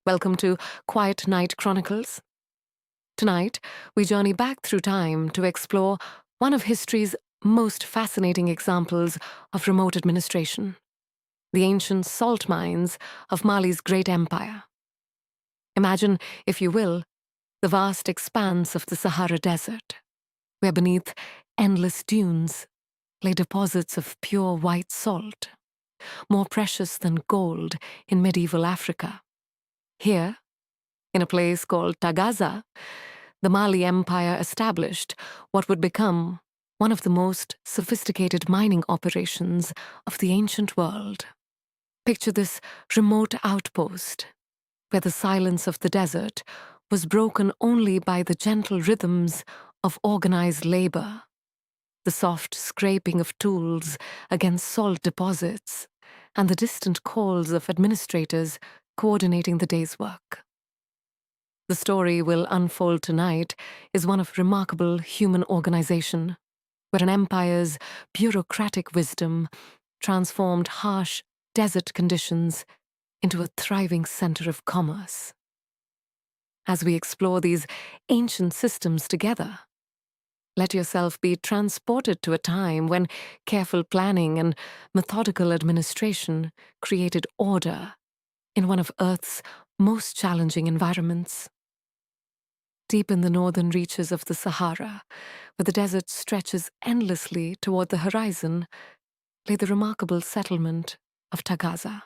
Welcome to Quiet Night Chronicles. Tonight, we journey back through time to explore one of history's most fascinating examples of remote administration, the ancient salt mines of Mali's great empire. Imagine, if you will, the vast expanse of the Sahara Desert, where beneath endless dunes lay deposits of pure white salt, more precious than gold in medieval Africa. Here, in a place called Tagaza, the Mali Empire established what would become one of the most sophisticated mining operations of the ancient world. Picture this remote outpost, where the silence of the desert was broken only by the gentle rhythms of organized labor, the soft scraping of tools against salt deposits, and the distant calls of administrators coordinating the day's work. The story we'll unfold tonight is one of remarkable human organization, where an empire's bureaucratic wisdom transformed harsh desert conditions into a thriving center of commerce. As we explore these ancient systems together, let yourself be transported to a time when careful planning and methodical administration created order in one of Earth's most challenging environments. Deep in the northern reaches of the Sahara, where the desert stretches endlessly toward the horizon, lay the remarkable settlement of Tagaza.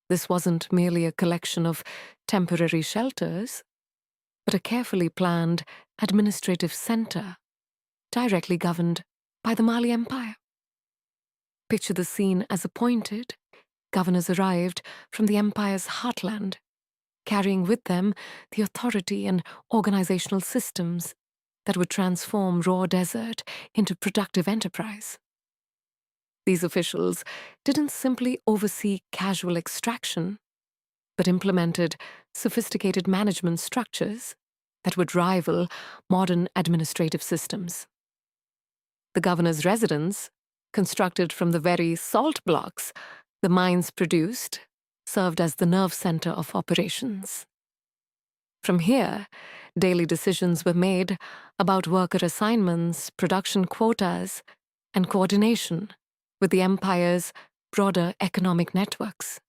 This wasn't merely a collection of temporary shelters, but a carefully planned administrative center directly governed by the Mali Empire. Picture the scene as appointed governors arrived from the empire's heartland, carrying with them the authority and organizational systems that would transform raw desert into productive enterprise. These officials didn't simply oversee casual extraction, but implemented sophisticated management structures that would rival modern administrative systems. The governor's residence, constructed from the very salt blocks the mines produced, served as the nerve center of operations. From here, daily decisions were made about worker assignments, production quotas, and coordination with the empire's broader economic networks.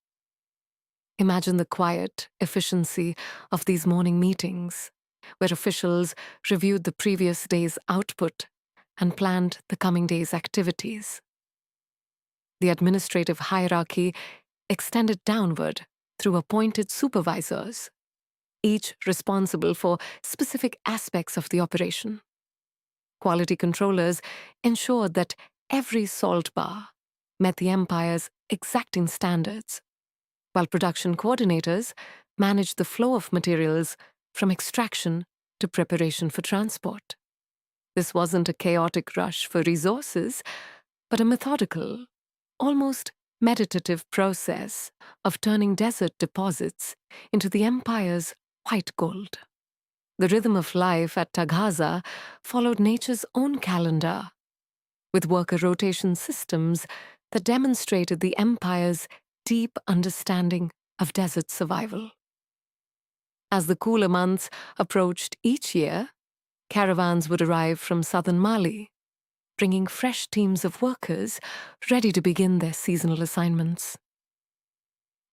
Imagine the quiet efficiency of these morning meetings, where officials reviewed the previous day's output and planned the coming day's activities. The administrative hierarchy extended downward through appointed supervisors, each responsible for specific aspects of the operation. Quality controllers ensured that every salt bar met the empire's exacting standards, while production coordinators managed the flow of materials from extraction to preparation for transport. This wasn't a chaotic rush for resources, but a methodical, almost meditative process of turning desert deposits into the empire's white gold. The rhythm of life at Tagaza followed nature's own calendar, with worker rotation systems that demonstrated the empire's deep understanding of desert survival. As the cooler months approached each year, caravans would arrive from southern Mali, bringing fresh teams of workers ready to begin their seasonal assignments.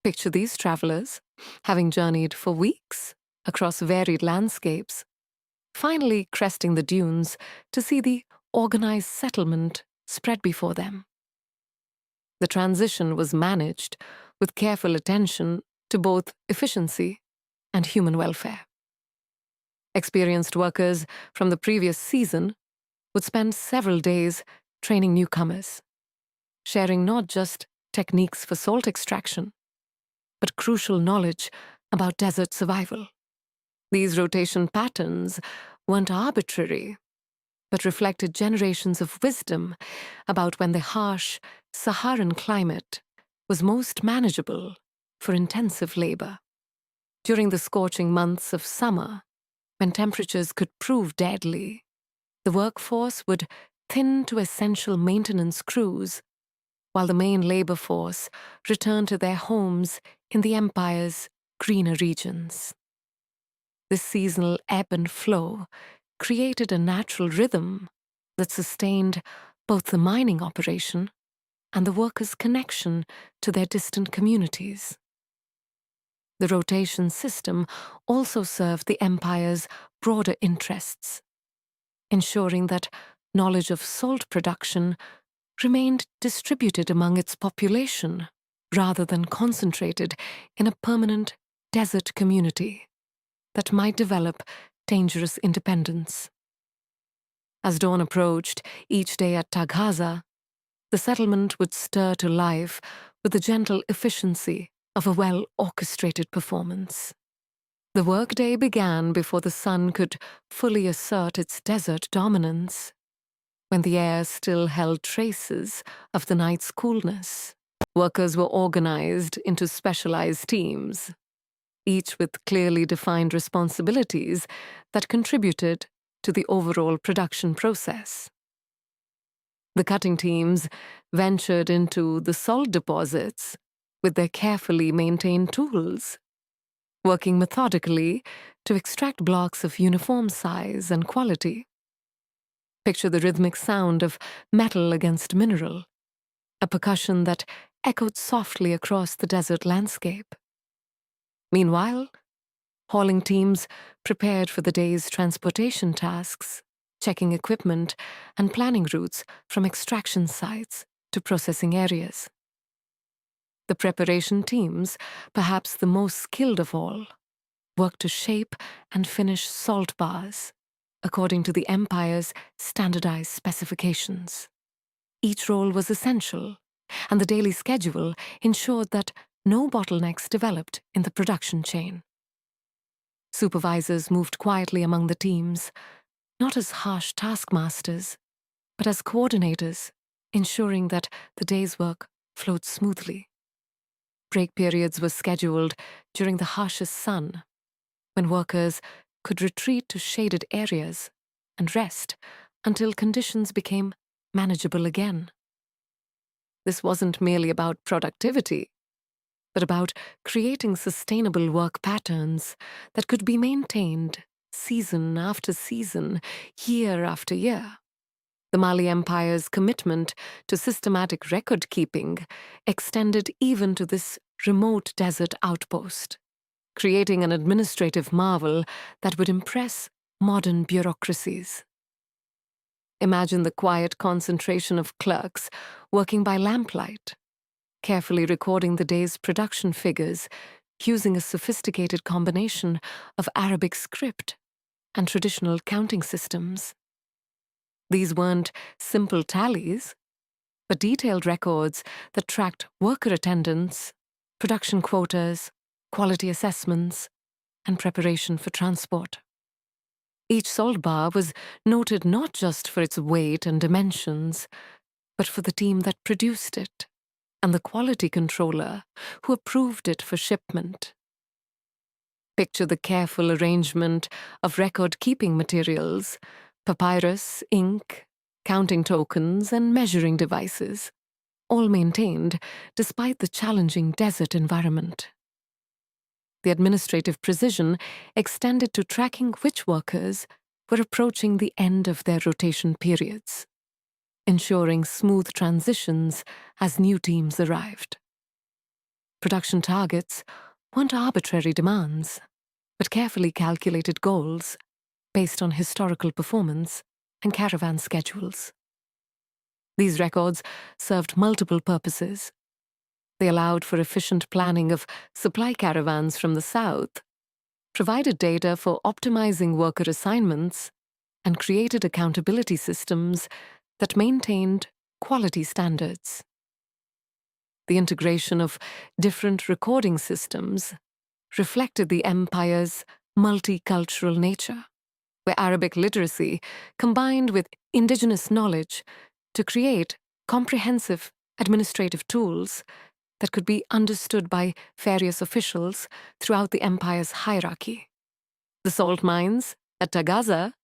Picture these travelers, having journeyed for weeks across varied landscapes, finally cresting the dunes to see the organized settlement spread before them. The transition was managed with careful attention to both efficiency and human welfare. Experienced workers from the previous season would spend several days training newcomers, sharing not just techniques for salt extraction, but crucial knowledge about desert survival. These rotation patterns weren't arbitrary, but reflected generations of wisdom about when the harsh Saharan climate was most manageable for intensive labor. During the scorching months of summer, when temperatures could prove deadly, the workforce would thin to essential maintenance crews, while the main labor force returned to their homes in the empire's greener regions. This seasonal ebb and flow created a natural rhythm that sustained both the mining operation and the workers' connection to their distant communities. The rotation system also served the empire's broader interests, ensuring that knowledge of salt production remained distributed among its population rather than concentrated in a permanent desert community that might develop dangerous independence. As dawn approached each day at Taghaza, the settlement would stir to life with the gentle efficiency of a well-orchestrated performance. The workday began before the sun could fully assert its desert dominance, when the air still held traces of the night's coolness. Workers were organized into specialized teams, each with clearly defined responsibilities that contributed to the overall production process. The cutting teams ventured into the salt deposits with their carefully maintained tools, working methodically to extract blocks of uniform size and quality. Picture the rhythmic sound of metal against mineral, a percussion that echoed softly across the desert landscape. Meanwhile, hauling teams prepared for the day's transportation tasks, checking equipment and planning routes from extraction sites to processing areas. The preparation teams, perhaps the most skilled of all, worked to shape and finish salt bars according to the empire's standardized specifications. Each role was essential, and the daily schedule ensured that no bottlenecks developed in the production chain. Supervisors moved quietly among the teams, not as harsh taskmasters, but as coordinators, ensuring that the day's work flowed smoothly. Break periods were scheduled during the harshest sun, when workers could retreat to shaded areas and rest until conditions became manageable again. This wasn't merely about productivity, but about creating sustainable work patterns that could be maintained season after season, year after year. The Mali Empire's commitment to systematic record-keeping extended even to this remote desert outpost, creating an administrative marvel that would impress modern bureaucracies. Imagine the quiet concentration of clerks working by lamplight, carefully recording the day's production figures using a sophisticated combination of Arabic script and traditional counting systems. These weren't simple tallies, but detailed records that tracked worker attendance, production quotas, quality assessments, and preparation for transport. Each salt bar was noted not just for its weight and dimensions, but for the team that produced it and the quality controller who approved it for shipment. Picture the careful arrangement of record-keeping materials, papyrus, ink, counting tokens, and measuring devices, all maintained despite the challenging desert environment. The administrative precision extended to tracking which workers were approaching the end of their rotation periods, ensuring smooth transitions as new teams arrived. Production targets weren't arbitrary demands, but carefully calculated goals based on historical performance and caravan schedules. These records served multiple purposes. They allowed for efficient planning of supply caravans from the south, provided data for optimizing worker assignments, and created accountability systems that maintained quality standards. The integration of different recording systems reflected the empire's multicultural nature, where Arabic literacy combined with indigenous knowledge to create comprehensive administrative tools that could be understood by various officials throughout the empire's hierarchy. The salt mines at Taghaza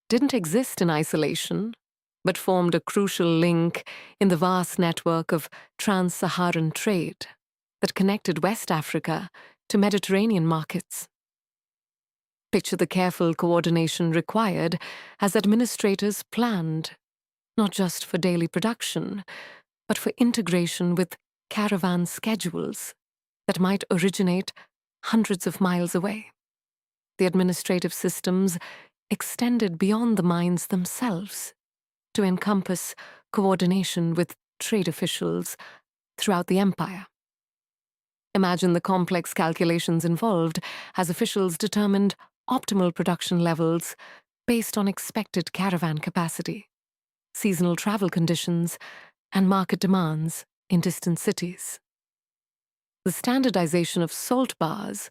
didn't exist in isolation, but formed a crucial link in the vast network of trans-Saharan trade that connected West Africa to Mediterranean markets. Picture the careful coordination required as administrators planned, not just for daily production, but for integration with caravan schedules that might originate hundreds of miles away. The administrative systems extended beyond the mines themselves to encompass coordination with trade officials throughout the empire. Imagine the complex calculations involved as officials determined optimal production levels based on expected caravan capacity, seasonal travel conditions, and market demands in distant cities. The standardization of salt bars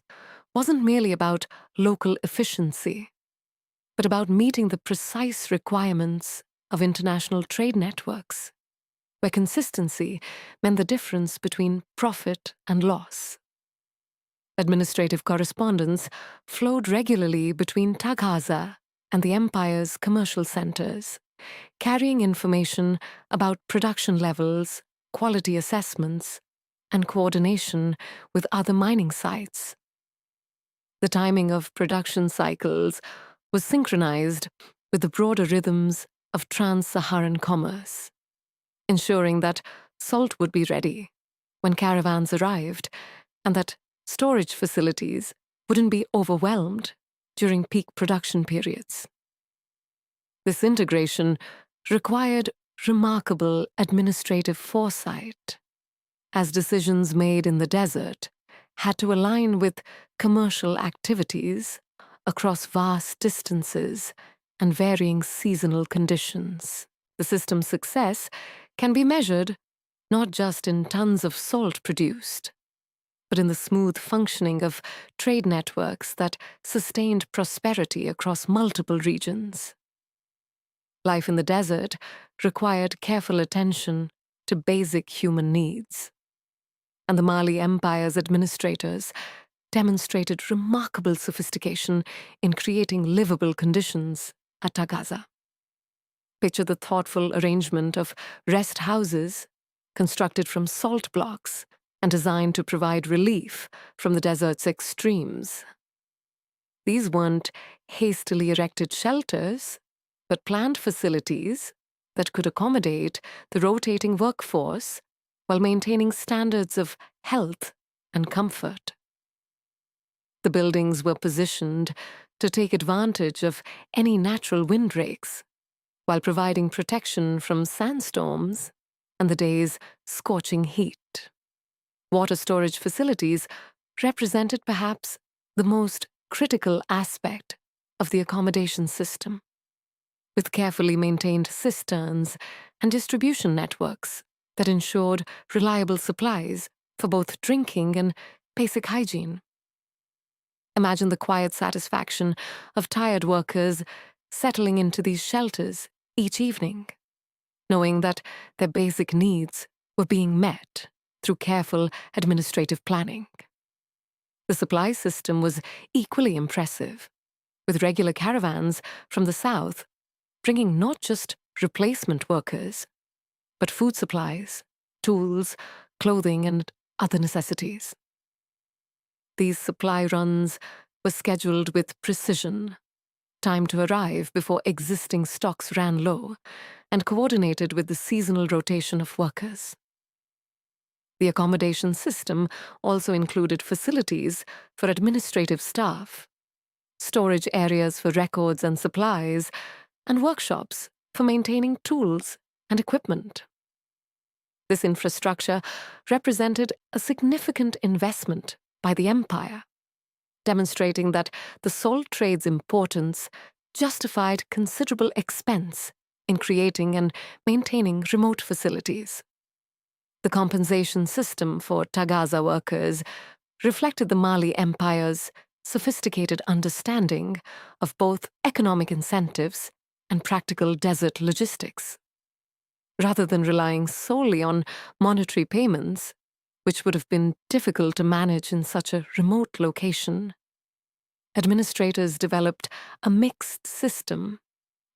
wasn't merely about local efficiency, but about meeting the precise requirements of international trade networks, where consistency meant the difference between profit and loss. Administrative correspondence flowed regularly between Tagaza and the empire's commercial centers, carrying information about production levels, quality assessments, and coordination with other mining sites. The timing of production cycles was synchronized with the broader rhythms of trans-Saharan commerce, ensuring that salt would be ready when caravans arrived and that storage facilities wouldn't be overwhelmed during peak production periods. This integration required remarkable administrative foresight, as decisions made in the desert had to align with commercial activities across vast distances and varying seasonal conditions. The system's success can be measured not just in tons of salt produced, but in the smooth functioning of trade networks that sustained prosperity across multiple regions. Life in the desert required careful attention to basic human needs, and the Mali Empire's administrators demonstrated remarkable sophistication in creating livable conditions at Tagaza. Picture the thoughtful arrangement of rest houses constructed from salt blocks and designed to provide relief from the desert's extremes. These weren't hastily erected shelters, but planned facilities that could accommodate the rotating workforce while maintaining standards of health and comfort. The buildings were positioned to take advantage of any natural windbreaks, while providing protection from sandstorms and the day's scorching heat. Water storage facilities represented perhaps the most critical aspect of the accommodation system, with carefully maintained cisterns and distribution networks that ensured reliable supplies for both drinking and basic hygiene. Imagine the quiet satisfaction of tired workers settling into these shelters each evening, knowing that their basic needs were being met through careful administrative planning. The supply system was equally impressive, with regular caravans from the south bringing not just replacement workers, but food supplies, tools, clothing, and other necessities. These supply runs were scheduled with precision, timed to arrive before existing stocks ran low, and coordinated with the seasonal rotation of workers. The accommodation system also included facilities for administrative staff, storage areas for records and supplies, and workshops for maintaining tools and equipment. This infrastructure represented a significant investment by the empire, demonstrating that the salt trade's importance justified considerable expense in creating and maintaining remote facilities. The compensation system for Tagaza workers reflected the Mali Empire's sophisticated understanding of both economic incentives and practical desert logistics. Rather than relying solely on monetary payments, which would have been difficult to manage in such a remote location, administrators developed a mixed system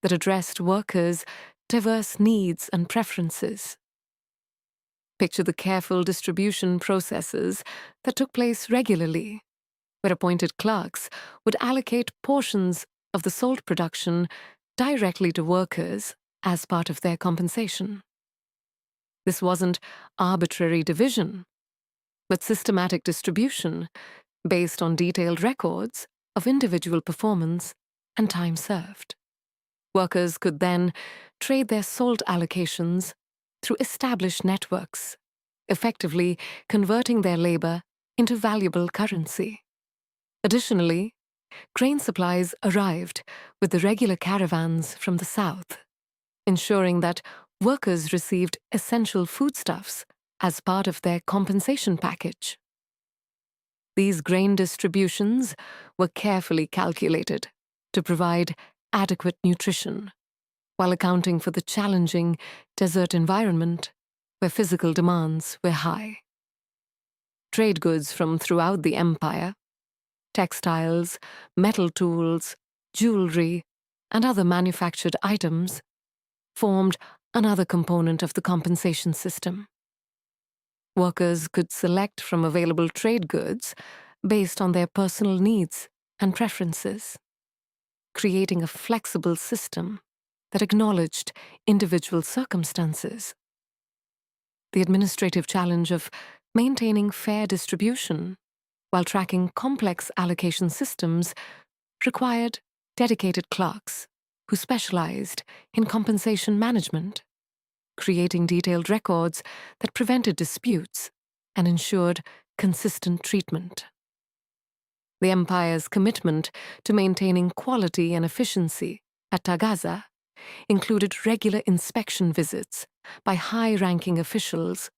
that addressed workers' diverse needs and preferences. Picture the careful distribution processes that took place regularly where appointed clerks would allocate portions of the salt production directly to workers as part of their compensation. This wasn't arbitrary division, but systematic distribution based on detailed records of individual performance and time served. Workers could then trade their salt allocations through established networks, effectively converting their labor into valuable currency. Additionally, grain supplies arrived with the regular caravans from the south, ensuring that workers received essential foodstuffs as part of their compensation package. These grain distributions were carefully calculated to provide adequate nutrition, while accounting for the challenging desert environment where physical demands were high. Trade goods from throughout the empire, textiles, metal tools, jewelry, and other manufactured items formed another component of the compensation system. Workers could select from available trade goods based on their personal needs and preferences, creating a flexible system that acknowledged individual circumstances. The administrative challenge of maintaining fair distribution while tracking complex allocation systems required dedicated clerks who specialized in compensation management, creating detailed records that prevented disputes and ensured consistent treatment. The empire's commitment to maintaining quality and efficiency at Tagaza included regular inspection visits by high-ranking officials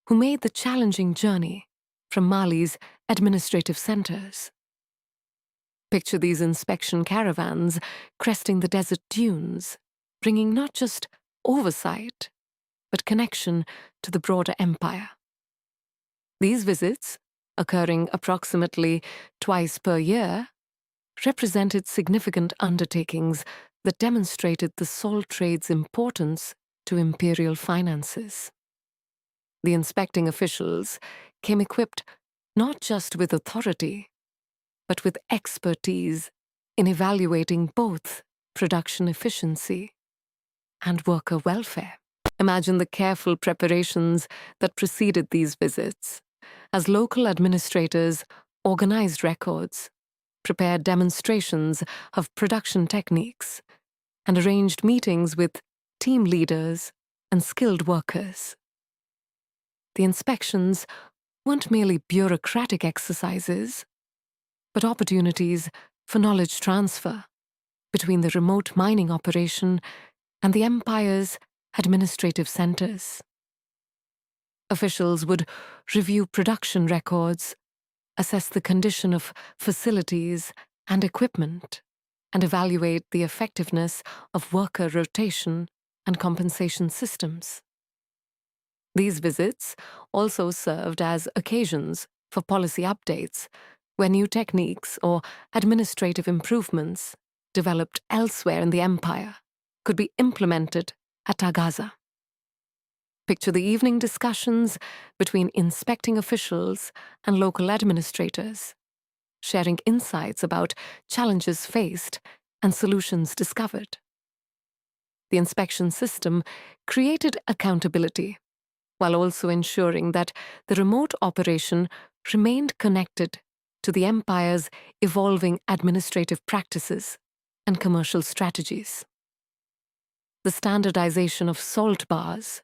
who made the challenging journey from Mali's administrative centers. Picture these inspection caravans cresting the desert dunes, bringing not just oversight, but connection to the broader empire. These visits, occurring approximately twice per year, represented significant undertakings that demonstrated the salt trade's importance to imperial finances. The inspecting officials came equipped not just with authority, but with expertise in evaluating both production efficiency and worker welfare. Imagine the careful preparations that preceded these visits, as local administrators organized records, prepared demonstrations of production techniques, and arranged meetings with team leaders and skilled workers. The inspections weren't merely bureaucratic exercises, but opportunities for knowledge transfer between the remote mining operation and the empire's administrative centers. Officials would review production records, assess the condition of facilities and equipment, and evaluate the effectiveness of worker rotation and compensation systems. These visits also served as occasions for policy updates, where new techniques or administrative improvements developed elsewhere in the empire could be implemented at Tagaza. Picture the evening discussions between inspecting officials and local administrators, sharing insights about challenges faced and solutions discovered. The inspection system created accountability, while also ensuring that the remote operation remained connected to the empire's evolving administrative practices and commercial strategies. The standardization of salt bars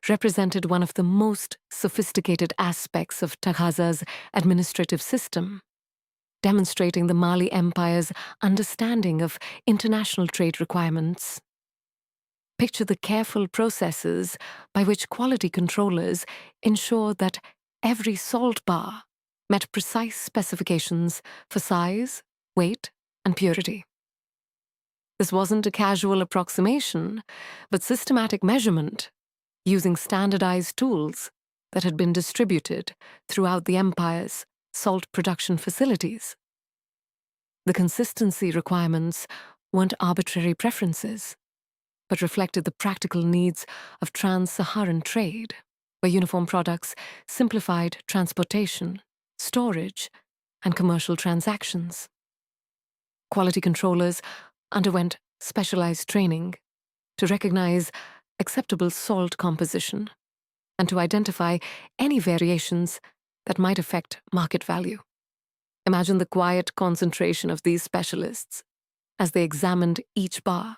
represented one of the most sophisticated aspects of Tagaza's administrative system, demonstrating the Mali Empire's understanding of international trade requirements. Picture the careful processes by which quality controllers ensure that every salt bar met precise specifications for size, weight, and purity. This wasn't a casual approximation, but systematic measurement using standardized tools that had been distributed throughout the empire's salt production facilities. The consistency requirements weren't arbitrary preferences, but reflected the practical needs of trans-Saharan trade, where uniform products simplified transportation, storage, and commercial transactions. Quality controllers underwent specialized training to recognize acceptable salt composition and to identify any variations that might affect market value. Imagine the quiet concentration of these specialists as they examined each bar,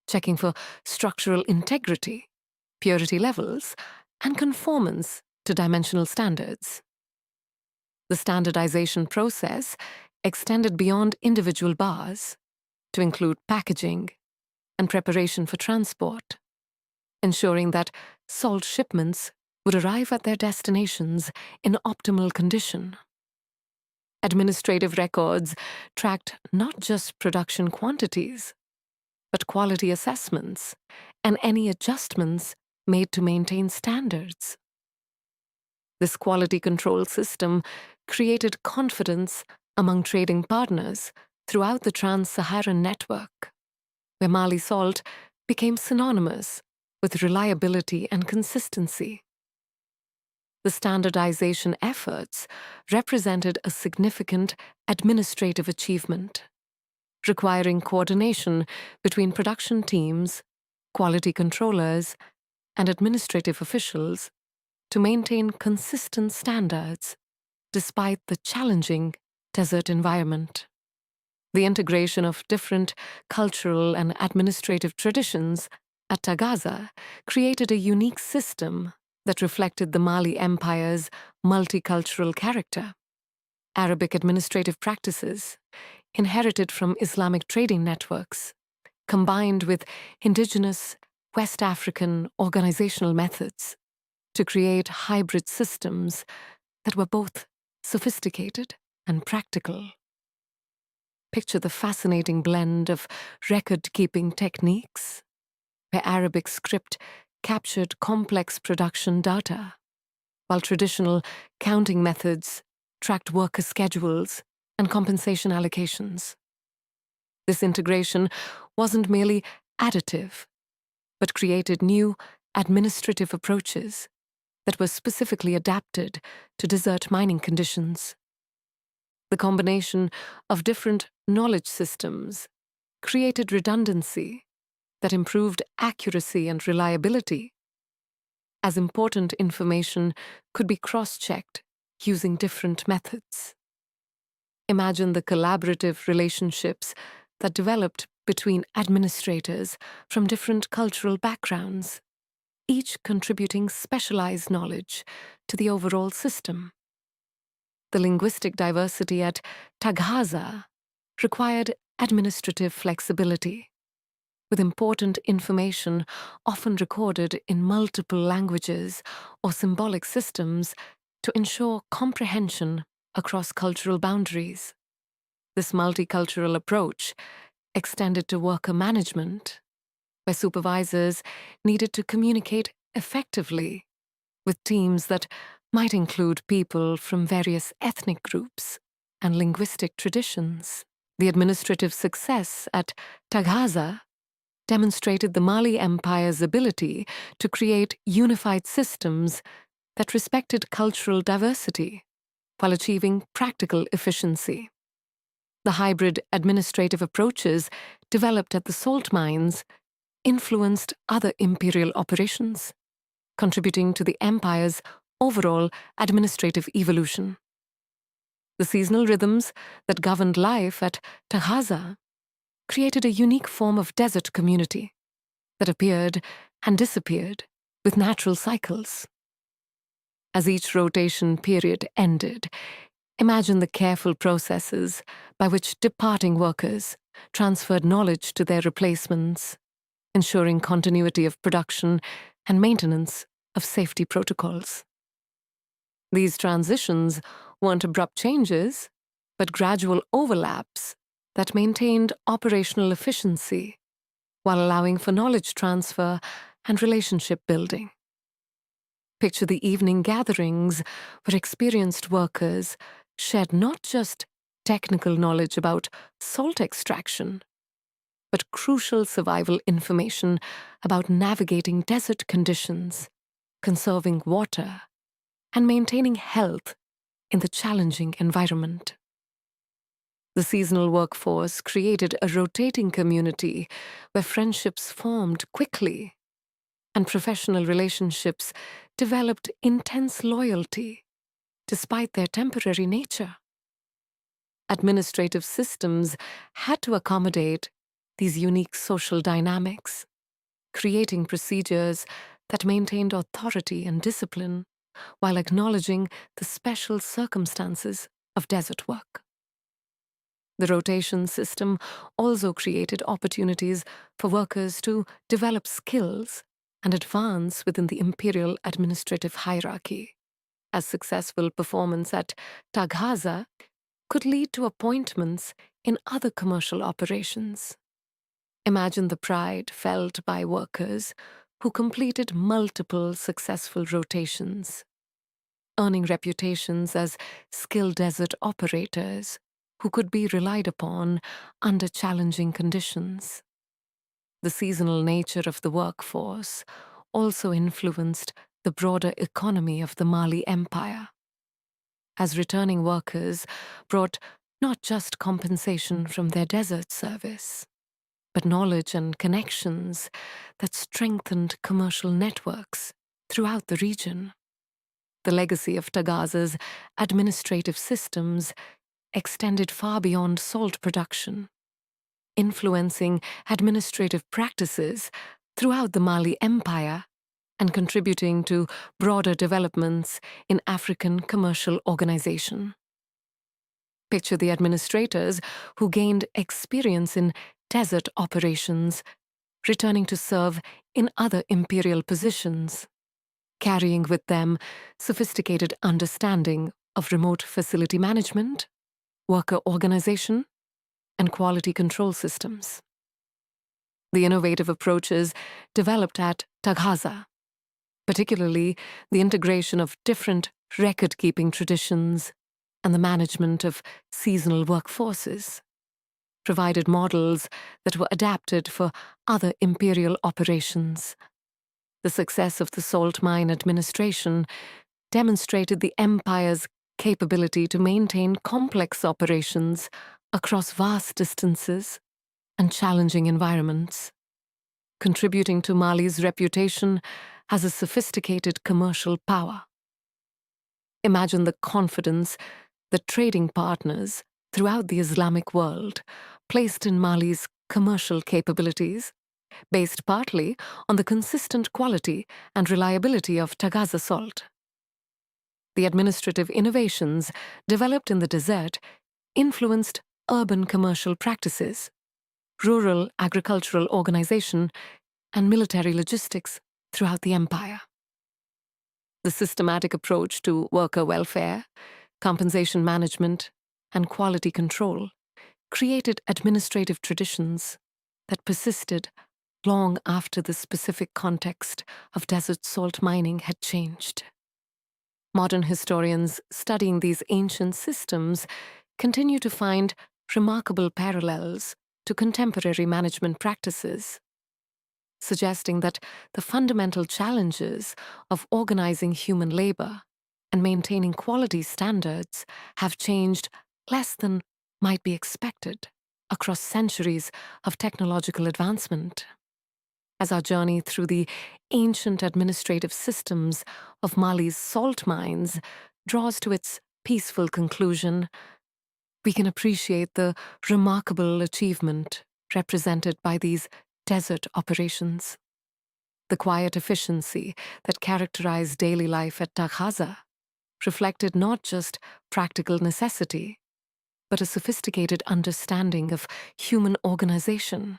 checking for structural integrity, purity levels, and conformance to dimensional standards. The standardization process extended beyond individual bars to include packaging and preparation for transport, ensuring that salt shipments would arrive at their destinations in optimal condition. Administrative records tracked not just production quantities, but quality assessments and any adjustments made to maintain standards. This quality control system created confidence among trading partners throughout the Trans-Saharan network, where Mali salt became synonymous with reliability and consistency. The standardization efforts represented a significant administrative achievement, requiring coordination between production teams, quality controllers, and administrative officials to maintain consistent standards despite the challenging desert environment. The integration of different cultural and administrative traditions at Tagaza created a unique system that reflected the Mali Empire's multicultural character. Arabic administrative practices, inherited from Islamic trading networks, combined with indigenous West African organizational methods to create hybrid systems that were both sophisticated and practical. Picture the fascinating blend of record-keeping techniques, where Arabic script captured complex production data, while traditional counting methods tracked worker schedules and compensation allocations. This integration wasn't merely additive, but created new administrative approaches that were specifically adapted to desert mining conditions. The combination of different knowledge systems created redundancy that improved accuracy and reliability, as important information could be cross-checked using different methods. Imagine the collaborative relationships that developed between administrators from different cultural backgrounds, each contributing specialized knowledge to the overall system. The linguistic diversity at Tagaza required administrative flexibility, with important information often recorded in multiple languages or symbolic systems to ensure comprehension across cultural boundaries. This multicultural approach extended to worker management, where supervisors needed to communicate effectively with teams that might include people from various ethnic groups and linguistic traditions. The administrative success at Tagaza demonstrated the Mali Empire's ability to create unified systems that respected cultural diversity while achieving practical efficiency. The hybrid administrative approaches developed at the salt mines influenced other imperial operations, contributing to the empire's overall administrative evolution. The seasonal rhythms that governed life at Tagaza created a unique form of desert community that appeared and disappeared with natural cycles. As each rotation period ended, imagine the careful processes by which departing workers transferred knowledge to their replacements, ensuring continuity of production and maintenance of safety protocols. These transitions weren't abrupt changes, but gradual overlaps that maintained operational efficiency while allowing for knowledge transfer and relationship building. Picture the evening gatherings where experienced workers shared not just technical knowledge about salt extraction, but crucial survival information about navigating desert conditions, conserving water, and maintaining health in the challenging environment. The seasonal workforce created a rotating community where friendships formed quickly and professional relationships developed intense loyalty despite their temporary nature. Administrative systems had to accommodate these unique social dynamics, creating procedures that maintained authority and discipline while acknowledging the special circumstances of desert work. The rotation system also created opportunities for workers to develop skills and advance within the imperial administrative hierarchy, as successful performance at Taghaza could lead to appointments in other commercial operations. Imagine the pride felt by workers who completed multiple successful rotations, earning reputations as skilled desert operators who could be relied upon under challenging conditions. The seasonal nature of the workforce also influenced the broader economy of the Mali Empire, as returning workers brought not just compensation from their desert service, but knowledge and connections that strengthened commercial networks throughout the region. The legacy of Tagaza's administrative systems extended far beyond salt production, influencing administrative practices throughout the Mali Empire and contributing to broader developments in African commercial organization. Picture the administrators who gained experience in desert operations, returning to serve in other imperial positions, carrying with them sophisticated understanding of remote facility management, worker organization, and quality control systems. The innovative approaches developed at Taghaza, particularly the integration of different record-keeping traditions and the management of seasonal workforces, provided models that were adapted for other imperial operations. The success of the salt mine administration demonstrated the empire's capability to maintain complex operations across vast distances and challenging environments, contributing to Mali's reputation as a sophisticated commercial power. Imagine the confidence that trading partners throughout the Islamic world placed in Mali's commercial capabilities, based partly on the consistent quality and reliability of Taghaza salt. The administrative innovations developed in the desert influenced urban commercial practices, rural agricultural organization, and military logistics throughout the empire. The systematic approach to worker welfare, compensation management, and quality control created administrative traditions that persisted long after the specific context of desert salt mining had changed. Modern historians studying these ancient systems continue to find remarkable parallels to contemporary management practices, suggesting that the fundamental challenges of organizing human labor and maintaining quality standards have changed less than might be expected across centuries of technological advancement. As our journey through the ancient administrative systems of Mali's salt mines draws to its peaceful conclusion, we can appreciate the remarkable achievement represented by these desert operations. The quiet efficiency that characterized daily life at Taghaza reflected not just practical necessity, but a sophisticated understanding of human organization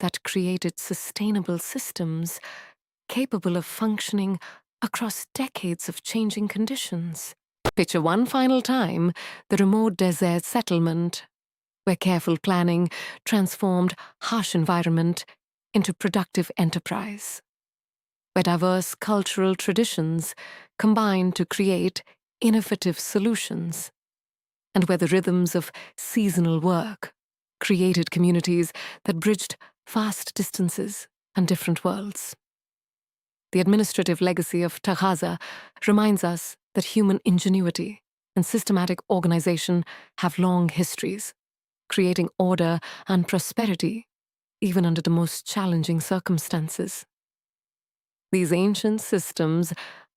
that created sustainable systems capable of functioning across decades of changing conditions. Picture one final time the remote desert settlement, where careful planning transformed harsh environment into productive enterprise, where diverse cultural traditions combined to create innovative solutions, and where the rhythms of seasonal work created communities that bridged vast distances and different worlds. The administrative legacy of Taghaza reminds us that human ingenuity and systematic organization have long histories, creating order and prosperity even under the most challenging circumstances. These ancient systems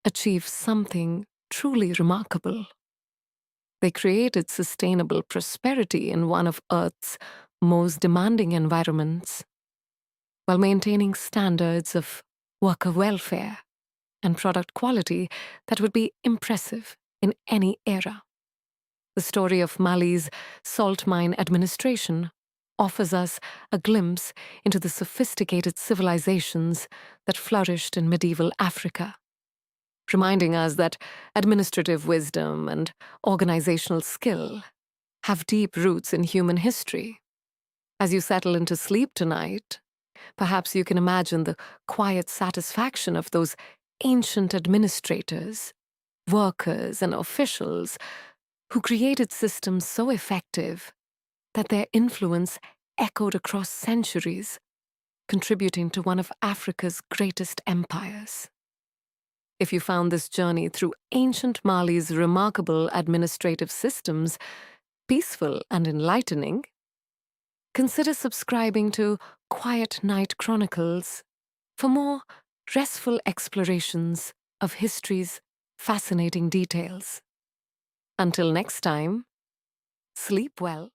achieved something truly remarkable. They created sustainable prosperity in one of Earth's most demanding environments, while maintaining standards of worker welfare and product quality that would be impressive in any era. The story of Mali's salt mine administration offers us a glimpse into the sophisticated civilizations that flourished in medieval Africa, reminding us that administrative wisdom and organizational skill have deep roots in human history. As you settle into sleep tonight, perhaps you can imagine the quiet satisfaction of those ancient administrators, workers, and officials who created systems so effective that their influence echoed across centuries, contributing to one of Africa's greatest empires. If you found this journey through ancient Mali's remarkable administrative systems peaceful and enlightening, consider subscribing to Quiet Night Chronicles for more restful explorations of history's fascinating details. Until next time, sleep well.